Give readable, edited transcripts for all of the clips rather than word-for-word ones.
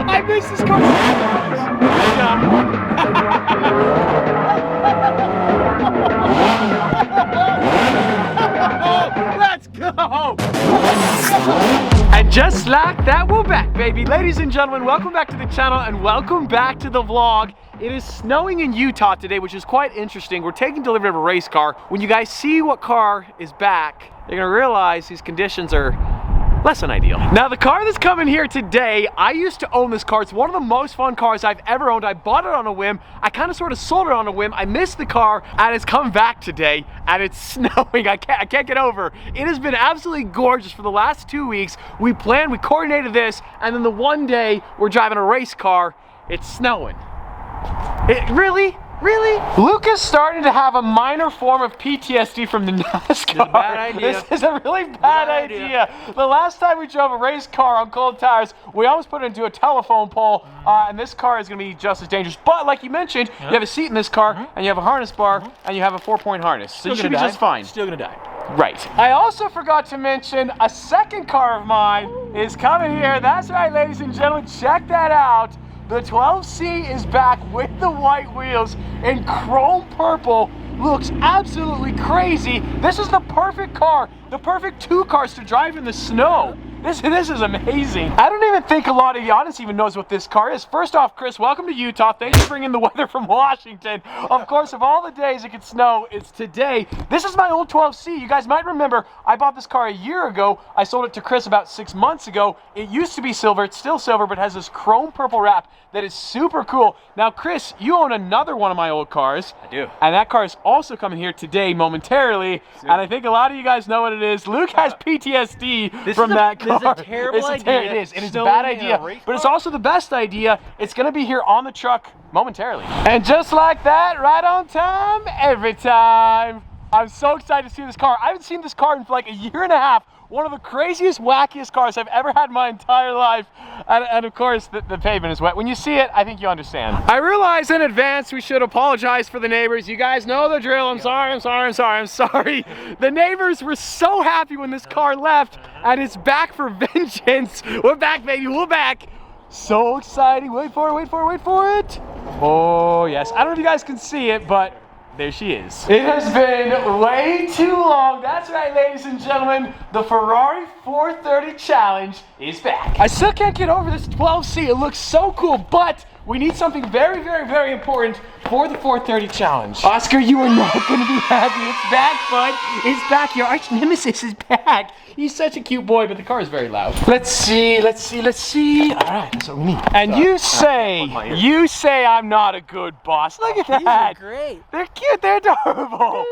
I missed this car. Let's go. And just like that, we're back, baby. Ladies and gentlemen, welcome back to the channel and welcome back to the vlog. It is snowing in Utah today, which is quite interesting. We're taking delivery of a race car. When you guys see what car is back, you're gonna realize these conditions are less than ideal. Now, the car that's coming here today, I used to own this car. It's one of the most fun cars I've ever owned. I bought it on a whim. I kind of sort of sold it on a whim. I missed the car and it's come back today and it's snowing. I can't get over. It has been absolutely gorgeous for the last 2 weeks. We coordinated this, and then the one day we're driving a race car, it's snowing. Really? Luke is starting to have a minor form of PTSD from the NASCAR. This is a bad idea. This is a really bad idea. The last time we drove a race car on cold tires, we almost put it into a telephone pole, and this car is going to be just as dangerous. But like you mentioned, you have a seat in this car, and you have a harness bar, and you have a 4-point harness. So you should be just fine. Still gonna die. Right. I also forgot to mention a second car of mine is coming here. That's right, ladies and gentlemen. Check that out. The 12C is back with the white wheels in chrome purple. Looks absolutely crazy. This is the perfect car, the perfect 2 cars to drive in the snow. This is amazing. I don't even think a lot of the audience even knows what this car is. First off, Chris, welcome to Utah. Thanks for bringing the weather from Washington. Of course, of all the days it could snow, it's today. This is my old 12C. You guys might remember, I bought this car a year ago. I sold it to Chris about 6 months ago. It used to be silver. It's still silver, but has this chrome purple wrap that is super cool. Now, Chris, you own another one of my old cars. I do. And that car is also coming here today momentarily. And I think a lot of you guys know what it is. Luke has PTSD from that car. This is a terrible idea. It is. It is a bad idea. But it's also the best idea. It's going to be here on the truck momentarily. And just like that, right on time, every time. I'm so excited to see this car. I haven't seen this car in like a year and a half. One of the craziest, wackiest cars I've ever had in my entire life. And of course, the pavement is wet. When you see it, I think you understand. I realize in advance we should apologize for the neighbors. You guys know the drill. I'm sorry. The neighbors were so happy when this car left, and it's back for vengeance. We're back, baby, we're back. So exciting. Wait for it. Oh, yes. I don't know if you guys can see it, but there she is. It has been way too long. That's right, ladies and gentlemen. The Ferrari 430 Challenge is back. I still can't get over this 12C. It looks so cool, but we need something very, very, very important for the 430 Challenge. Oscar, you are not going to be happy. It's back, bud. It's back. Your arch nemesis is back. He's such a cute boy, but the car is very loud. Let's see. All right, that's what we need. And you say I'm not a good boss. Look at that. These are great. They're cute. They're adorable.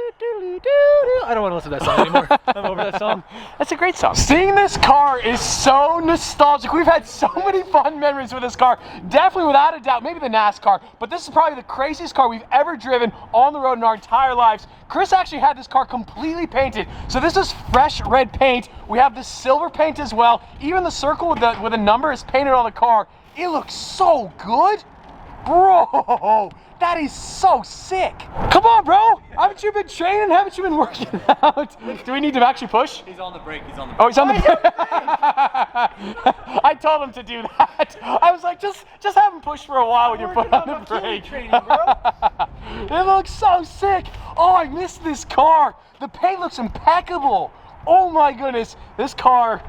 I don't want to listen to that song anymore. I'm over that song. That's a great song. Seeing this car is so nostalgic. We've had so many fun memories with this car. Definitely, without a doubt, maybe the NASCAR, but this is probably the craziest car we've ever driven on the road in our entire lives. Chris actually had this car completely painted. So this is fresh red paint. We have this silver paint as well. Even the circle with the number is painted on the car. It looks so good. Bro, that is so sick. Come on, bro. Haven't you been training? Haven't you been working out? Do we need to actually push? He's on the brake. Oh, he's on the brake. I told him to do that. I was like, just have him push for a while with your foot on the brake. Training, bro. It looks so sick. Oh, I missed this car. The paint looks impeccable. Oh my goodness. This car,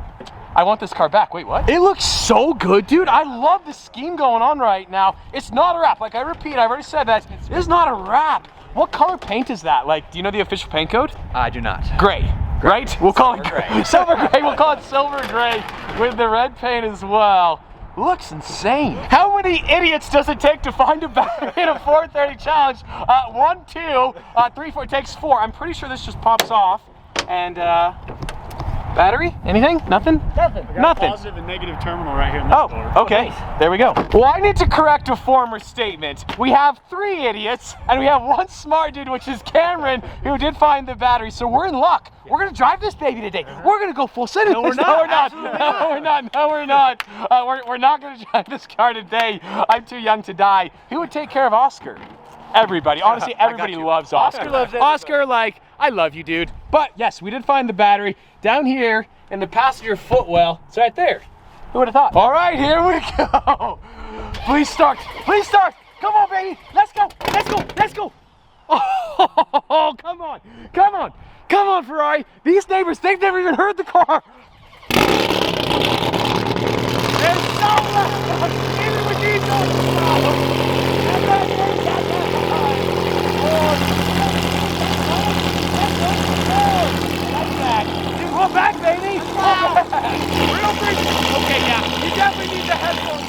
I want this car back. Wait, what? It looks so good, dude. I love the scheme going on right now. It's not a wrap. Like I repeat, I've already said that. It's not a wrap. What color paint is that? Like, do you know the official paint code? I do not. Gray, right? We'll call it gray. Silver gray. We'll call it silver gray with the red paint as well. Looks insane. How many idiots does it take to find a battery in a 430 Challenge? 1, 2, 3, 4. It takes 4. I'm pretty sure this just pops off. And battery? Anything? Nothing? Nothing. Nothing. Positive and negative terminal right here in this door. Okay. There we go. Well, I need to correct a former statement. We have 3 idiots, and we have 1 smart dude, which is Cameron, who did find the battery. So we're in luck. We're gonna drive this baby today. We're gonna go full send. No, we're not. We're not gonna drive this car today. I'm too young to die. Who would take care of Oscar? Everybody. Honestly, everybody loves Oscar. Oscar loves everybody. Oscar, like, I love you, dude. But yes, we did find the battery down here in the passenger footwell. It's right there. Who would have thought? All right, here we go. Please start. Please start. Come on, baby. Let's go. Let's go. Let's go. Oh, come on. Come on. Come on, Ferrari. These neighbors, they've never even heard the car. It's so loud. Even with these We're back, baby. Real big. Okay, yeah. You definitely need the headphones.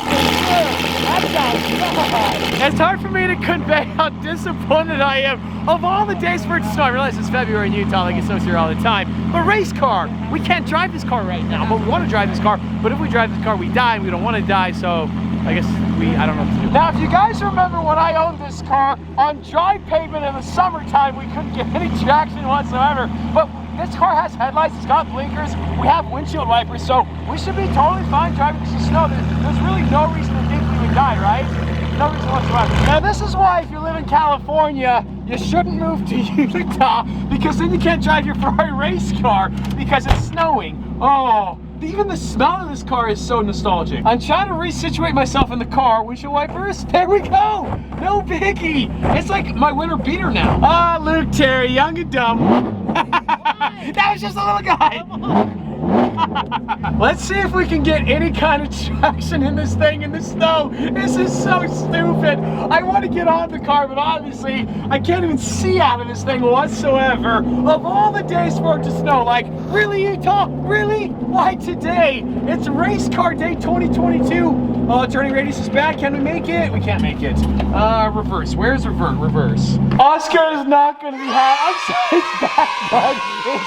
It's hard for me to convey how disappointed I am of all the days for it to snow. I realize it's February in Utah, like it snows here all the time. But race car, we can't drive this car right now, but we want to drive this car. But if we drive this car, we die, and we don't want to die, so I guess I don't know what to do. Now, if you guys remember when I owned this car, on dry pavement in the summertime, we couldn't get any traction whatsoever. But this car has headlights, it's got blinkers, we have windshield wipers, so we should be totally fine driving through snow. There's really no reason to think we would die, right? No reason whatsoever. Now this is why if you live in California, you shouldn't move to Utah, because then you can't drive your Ferrari race car because it's snowing. Oh, even the smell of this car is so nostalgic. I'm trying to resituate myself in the car. Windshield wipers, there we go. No biggie. It's like my winter beater now. Ah, Luke Terry, young and dumb. That was just a little guy. Let's see if we can get any kind of traction in this thing in the snow. This is so stupid. I want to get on the car, but obviously I can't even see out of this thing whatsoever. Of all the days for it to snow, like, really, Utah? Really? Why today? It's race car day 2022. Oh, turning radius is bad. Can we make it? We can't make it. Reverse. Where's reverse? Reverse. Oscar is not going to be happy. I'm sorry, it's bad, bud. It's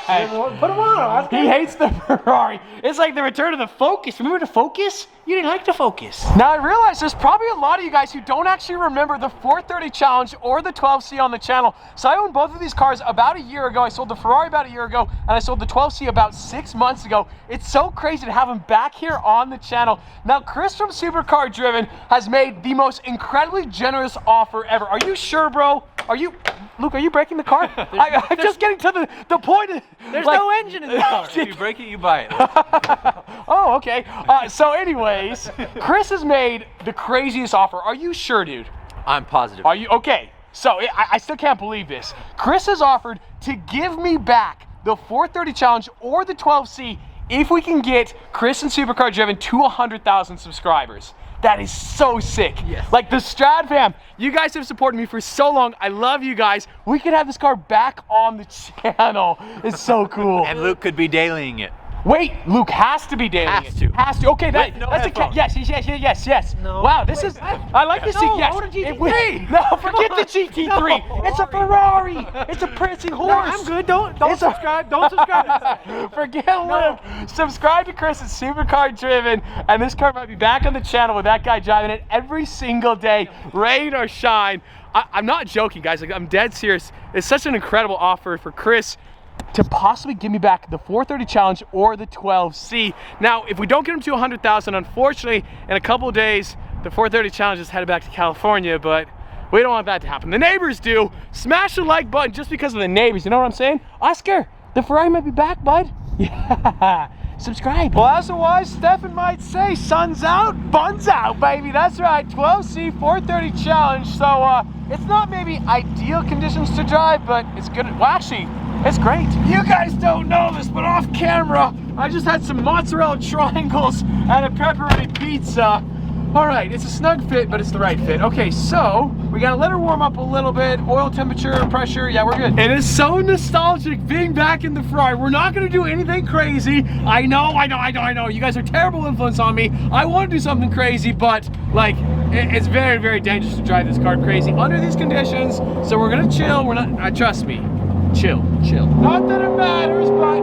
bad. Put him on, Oscar. He hates the Ferrari. It's like the return of the Focus. Remember the Focus? You didn't like the Focus. Now I realize there's probably a lot of you guys who don't actually remember the 430 Challenge or the 12C on the channel. So I owned both of these cars about a year ago. I sold the Ferrari about a year ago, and I sold the 12C about 6 months ago. It's so crazy to have them back here on the channel. Now Chris from Supercar Driven has made the most incredibly generous offer ever. Are you sure, bro? Are you, Luke, are you breaking the car? I'm just getting to the point. There's no engine in the car. If you break it, you buy it. Oh, okay. So anyways, Chris has made the craziest offer. Are you sure, dude? I'm positive. Are you? Okay. So I still can't believe this. Chris has offered to give me back the 430 Challenge or the 12C if we can get Chris and Supercar Driven to 100,000 subscribers. That is so sick. Yes. Like the Strad fam, you guys have supported me for so long. I love you guys. We could have this car back on the channel. It's so cool. And Luke could be dailying it. Wait, Luke has to be dailying Has it. to. Has to. Okay, Wait, no that's headphones. yes. No. Wow, this is. I like to see. No, Yes. I want a GT3. No, forget the GT3. No, It's a Ferrari. It's a prancing horse. No, I'm good. Don't subscribe. Don't subscribe. Forget Luke. Subscribe to Chris at Supercar Driven, and this car might be back on the channel with that guy driving it every single day, rain or shine. I'm not joking, guys. Like, I'm dead serious. It's such an incredible offer for Chris to possibly give me back the 430 Challenge or the 12C. Now, if we don't get him to 100,000, unfortunately, in a couple of days, the 430 Challenge is headed back to California, but we don't want that to happen. The neighbors do. Smash the like button just because of the neighbors. You know what I'm saying? Oscar, the Ferrari might be back, bud. Yeah. Subscribe. Well, as a wise Stefan might say, sun's out, buns out, baby. That's right, 12C 430 Challenge. So it's not maybe ideal conditions to drive, but it's good. Well, actually, it's great. You guys don't know this, but off camera, I just had some mozzarella triangles and a pepperoni pizza. All right, it's a snug fit, but it's the right fit. Okay, so we gotta let her warm up a little bit. Oil temperature, pressure, yeah, we're good. It is so nostalgic being back in the Ferrari. We're not gonna do anything crazy. I know. You guys are terrible influence on me. I wanna do something crazy, but like, it's very, very dangerous to drive this car crazy under these conditions. So we're gonna chill. We're not, trust me, chill. Not that it matters, but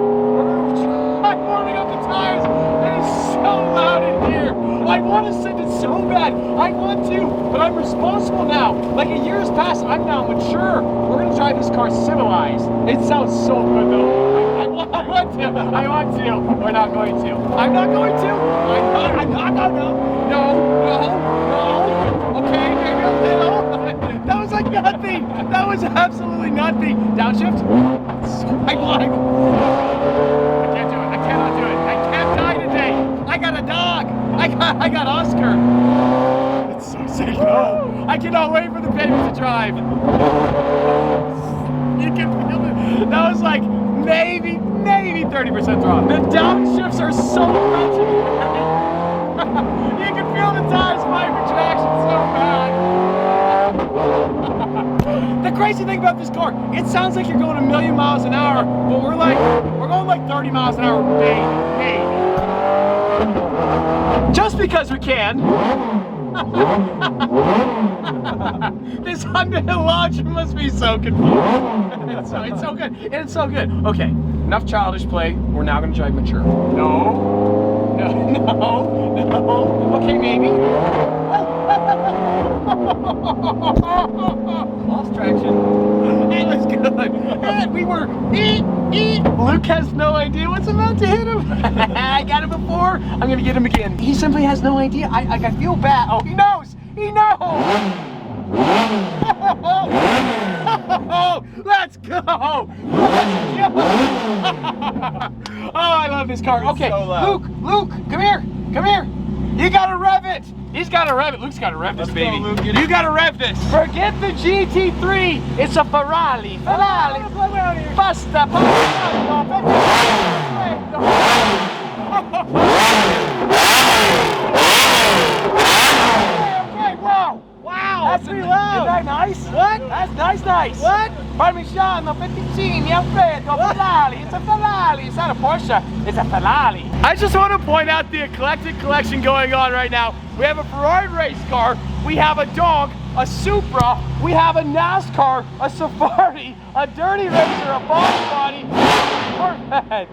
I'm warming up the tires, and it's so loud in here. I want to send it so bad. I want to, but I'm responsible now. Like a year's passed, I'm now mature. We're gonna drive this car civilized. It sounds so good though. I want to. We're not going to. I'm not going to. No. Okay, maybe a little. That was like nothing. That was absolutely nothing. Downshift. I can't do it. I cannot do it. I can't die today. I got a dog. I got Oscar. It's so sick. Oh, I cannot wait for the baby to drive. You can feel it. That was like maybe 30% throttle. The downshifts are so crunchy. You can feel the tires fight retraction so bad. The crazy thing about this car, it sounds like you're going 1,000,000 miles an hour, but we're going like 30 miles an hour, maybe. Just because we can. This Hyundai Elantra must be so confusing. It's so good. It's so good. Okay, enough childish play. We're now gonna drive mature. No. Okay, maybe. Lost traction. It was good. And we were Luke has no idea what's about to hit him. I got him before. I'm gonna get him again. He simply has no idea. I feel bad. Oh, he knows. He knows. Let's go. Oh, I love this car. Okay, so Luke, come here. You gotta rev it. He's gotta rev it. Luke's gotta rev this baby. You gotta rev this. Forget the GT3. It's a Ferrari. Basta. Wow. That's pretty loud. Is that nice? What? That's nice. What? Parmigiano, fettuccine, Alfredo, Ferrari. It's a Ferrari. It's not a Porsche. It's a Ferrari. I just want to point out the eclectic collection going on right now. We have a Ferrari race car. We have a dog, a Supra. We have a NASCAR, a Safari, a dirty racer, a boss body. Perfect.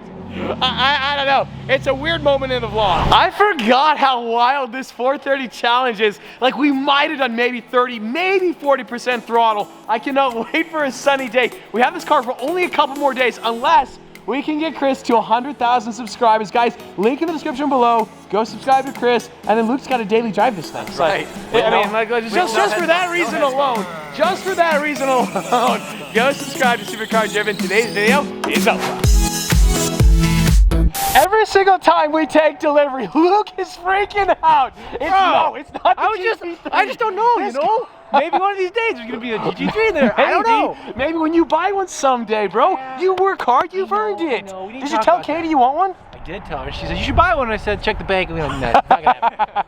I don't know. It's a weird moment in the vlog. I forgot how wild this 430 challenge is. Like, we might have done maybe 30, maybe 40% throttle. I cannot wait for a sunny day. We have this car for only a couple more days, unless we can get Chris to 100,000 subscribers. Guys, link in the description below. Go subscribe to Chris, and then Luke's got to daily drive this thing. So, right. I mean, just for that reason alone, go subscribe to Supercar Driven. Today's video is over. Every single time we take delivery, Luke is freaking out. It's not the GT3. I just don't know, you know? Maybe one of these days there's gonna be a GT3 there. I don't know. Maybe when you buy one someday, bro. You work hard, you've earned it. Did you tell Katie you want one? I did tell her. She said, you should buy one. And I said, check the bank. And we don't know. Not gonna happen.